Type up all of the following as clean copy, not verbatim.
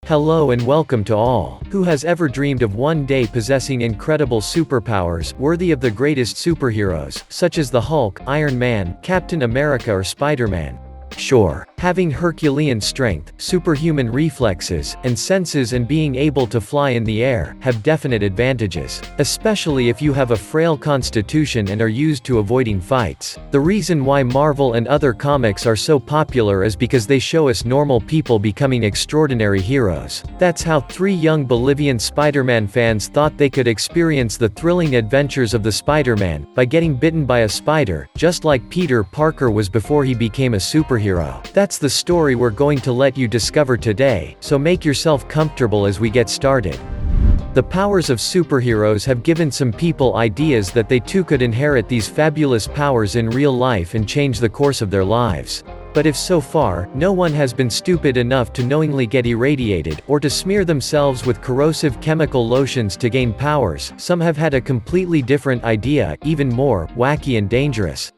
Hello and welcome to all. Who has ever dreamed of one day possessing incredible superpowers, worthy of the greatest superheroes, such as the Hulk, Iron Man, Captain America or Spider-Man? Sure, having Herculean strength, superhuman reflexes, and senses and being able to fly in the air, have definite advantages. Especially if you have a frail constitution and are used to avoiding fights. The reason why Marvel and other comics are so popular is because they show us normal people becoming extraordinary heroes. That's how 3 young Bolivian Spiderman fans thought they could experience the thrilling adventures of the Spider-Man, by getting bitten by a spider, just like Peter Parker was before he became a superhero. That's the story we're going to let you discover today, so make yourself comfortable as we get started. The powers of superheroes have given some people ideas that they too could inherit these fabulous powers in real life and change the course of their lives. But if so far, no one has been stupid enough to knowingly get irradiated, or to smear themselves with corrosive chemical lotions to gain powers, some have had a completely different idea, even more wacky and dangerous.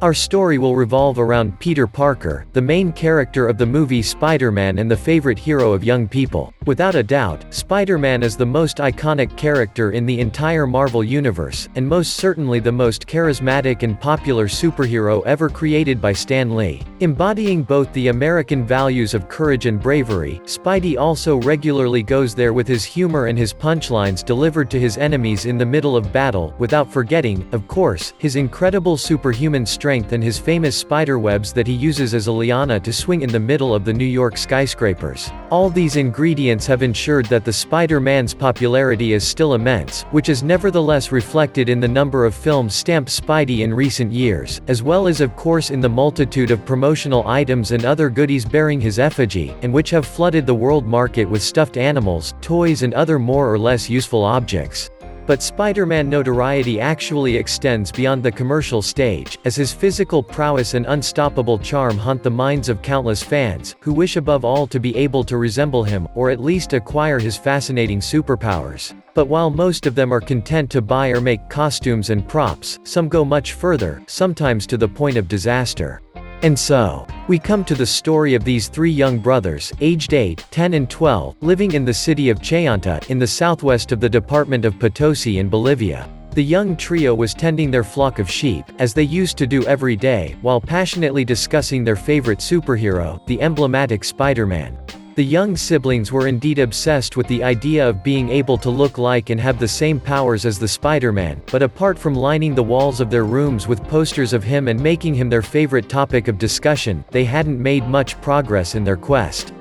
Our story will revolve around Peter Parker, the main character of the movie Spider-Man and the favorite hero of young people. Without a doubt, Spider-Man is the most iconic character in the entire Marvel universe, and most certainly the most charismatic and popular superhero ever created by Stan Lee. Embodying both the American values of courage and bravery, Spidey also regularly goes there with his humor and his punchlines delivered to his enemies in the middle of battle, without forgetting, of course, his incredible superhuman strength and his famous spiderwebs that he uses as a liana to swing in the middle of the New York skyscrapers. All these ingredients have ensured that the Spider-Man's popularity is still immense, which is nevertheless reflected in the number of films stamped Spidey in recent years, as well as of course in the multitude of promotional items and other goodies bearing his effigy, and which have flooded the world market with stuffed animals, toys and other more or less useful objects. But Spider-Man notoriety actually extends beyond the commercial stage, as his physical prowess and unstoppable charm haunt the minds of countless fans, who wish above all to be able to resemble him, or at least acquire his fascinating superpowers. But while most of them are content to buy or make costumes and props, some go much further, sometimes to the point of disaster. And so, we come to the story of these 3 young brothers, aged 8, 10 and 12, living in the city of Chayanta, in the southwest of the department of Potosi in Bolivia. The young trio was tending their flock of sheep, as they used to do every day, while passionately discussing their favorite superhero, the emblematic Spider-Man. The young siblings were indeed obsessed with the idea of being able to look like and have the same powers as the Spider-Man, but apart from lining the walls of their rooms with posters of him and making him their favorite topic of discussion, they hadn't made much progress in their quest.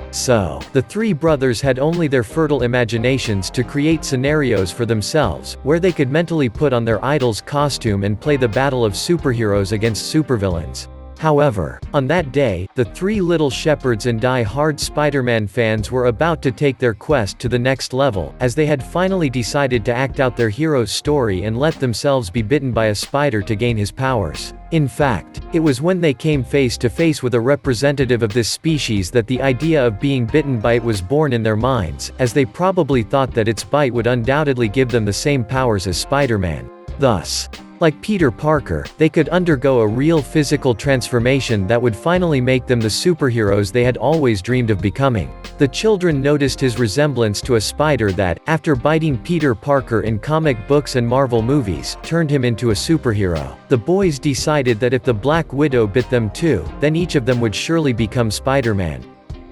So, the 3 brothers had only their fertile imaginations to create scenarios for themselves, where they could mentally put on their idol's costume and play the battle of superheroes against supervillains. However, on that day, the 3 little shepherds and die-hard Spider-Man fans were about to take their quest to the next level, as they had finally decided to act out their hero's story and let themselves be bitten by a spider to gain his powers. In fact, it was when they came face to face with a representative of this species that the idea of being bitten by it was born in their minds, as they probably thought that its bite would undoubtedly give them the same powers as Spider-Man. Thus, like Peter Parker, they could undergo a real physical transformation that would finally make them the superheroes they had always dreamed of becoming. The children noticed his resemblance to a spider that, after biting Peter Parker in comic books and Marvel movies, turned him into a superhero. The boys decided that if the Black Widow bit them too, then each of them would surely become Spider-Man.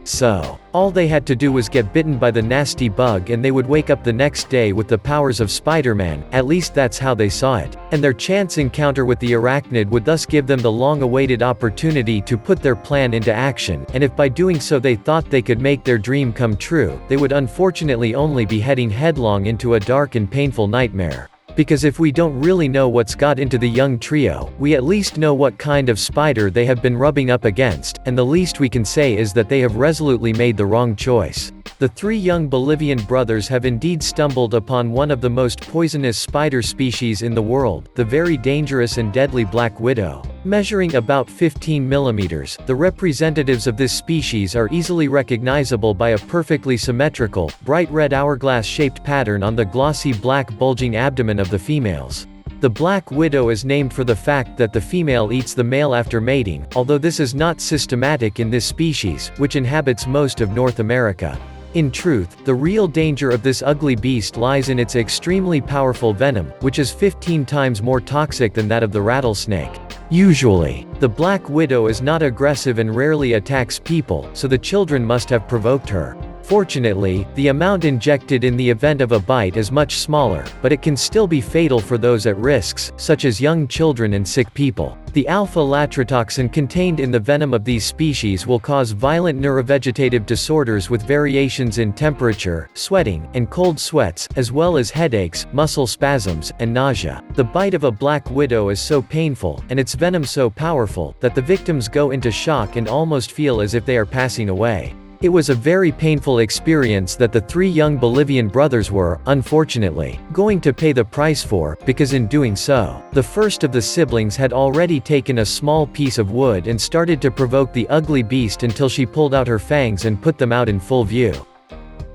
So, all they had to do was get bitten by the nasty bug and they would wake up the next day with the powers of Spider-Man, at least that's how they saw it. And their chance encounter with the arachnid would thus give them the long-awaited opportunity to put their plan into action, and if by doing so they thought they could make their dream come true, they would unfortunately only be heading headlong into a dark and painful nightmare. Because if we don't really know what's got into the young trio, we at least know what kind of spider they have been rubbing up against, and the least we can say is that they have resolutely made the wrong choice. The 3 young Bolivian brothers have indeed stumbled upon one of the most poisonous spider species in the world, the very dangerous and deadly Black Widow. Measuring about 15 millimeters, the representatives of this species are easily recognizable by a perfectly symmetrical, bright red hourglass-shaped pattern on the glossy black bulging abdomen of the females. The Black Widow is named for the fact that the female eats the male after mating, although this is not systematic in this species, which inhabits most of North America. In truth, the real danger of this ugly beast lies in its extremely powerful venom, which is 15 times more toxic than that of the rattlesnake. Usually, the Black Widow is not aggressive and rarely attacks people, so the children must have provoked her. Fortunately, the amount injected in the event of a bite is much smaller, but it can still be fatal for those at risks, such as young children and sick people. The alpha-latrotoxin contained in the venom of these species will cause violent neurovegetative disorders with variations in temperature, sweating, and cold sweats, as well as headaches, muscle spasms, and nausea. The bite of a black widow is so painful, and its venom so powerful, that the victims go into shock and almost feel as if they are passing away. It was a very painful experience that the three young Bolivian brothers were, unfortunately, going to pay the price for, because in doing so, the first of the siblings had already taken a small piece of wood and started to provoke the ugly beast until she pulled out her fangs and put them out in full view.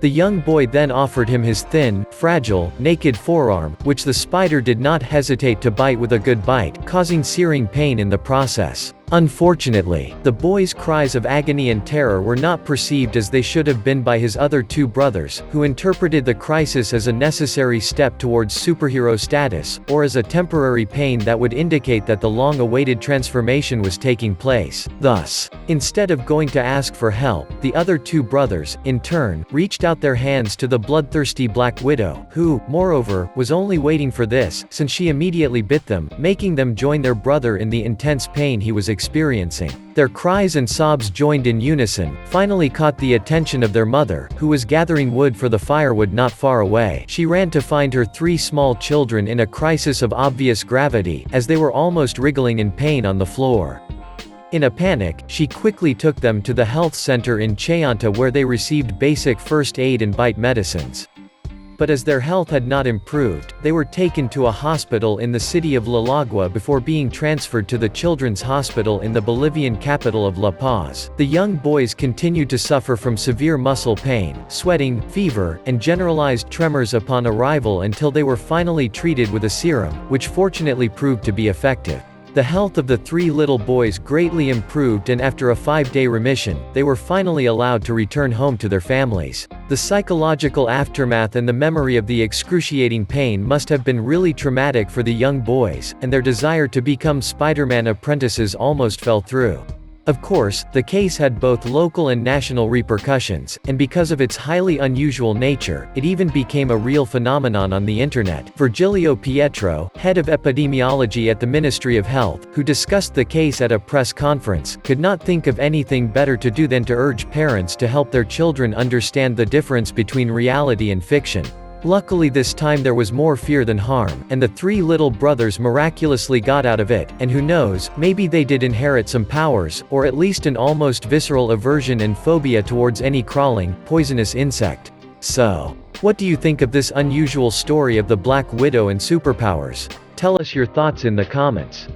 The young boy then offered him his thin, fragile, naked forearm, which the spider did not hesitate to bite with a good bite, causing searing pain in the process. Unfortunately, the boy's cries of agony and terror were not perceived as they should have been by his other two brothers, who interpreted the crisis as a necessary step towards superhero status, or as a temporary pain that would indicate that the long-awaited transformation was taking place. Thus, instead of going to ask for help, the other two brothers, in turn, reached out their hands to the bloodthirsty Black Widow, who, moreover, was only waiting for this, since she immediately bit them, making them join their brother in the intense pain he was experiencing. Their cries and sobs joined in unison, finally caught the attention of their mother, who was gathering wood for the firewood not far away. She ran to find her three small children in a crisis of obvious gravity, as they were almost wriggling in pain on the floor. In a panic, she quickly took them to the health center in Chayanta where they received basic first aid and bite medicines. But as their health had not improved, they were taken to a hospital in the city of Lalagua before being transferred to the Children's Hospital in the Bolivian capital of La Paz. The young boys continued to suffer from severe muscle pain, sweating, fever, and generalized tremors upon arrival until they were finally treated with a serum, which fortunately proved to be effective. The health of the three little boys greatly improved, and after a 5-day remission, they were finally allowed to return home to their families. The psychological aftermath and the memory of the excruciating pain must have been really traumatic for the young boys, and their desire to become Spider-Man apprentices almost fell through. Of course, the case had both local and national repercussions, and because of its highly unusual nature, it even became a real phenomenon on the internet. Virgilio Pietro, head of epidemiology at the Ministry of Health, who discussed the case at a press conference, could not think of anything better to do than to urge parents to help their children understand the difference between reality and fiction. Luckily this time there was more fear than harm, and the three little brothers miraculously got out of it, and who knows, maybe they did inherit some powers, or at least an almost visceral aversion and phobia towards any crawling, poisonous insect. So, what do you think of this unusual story of the Black Widow and superpowers? Tell us your thoughts in the comments.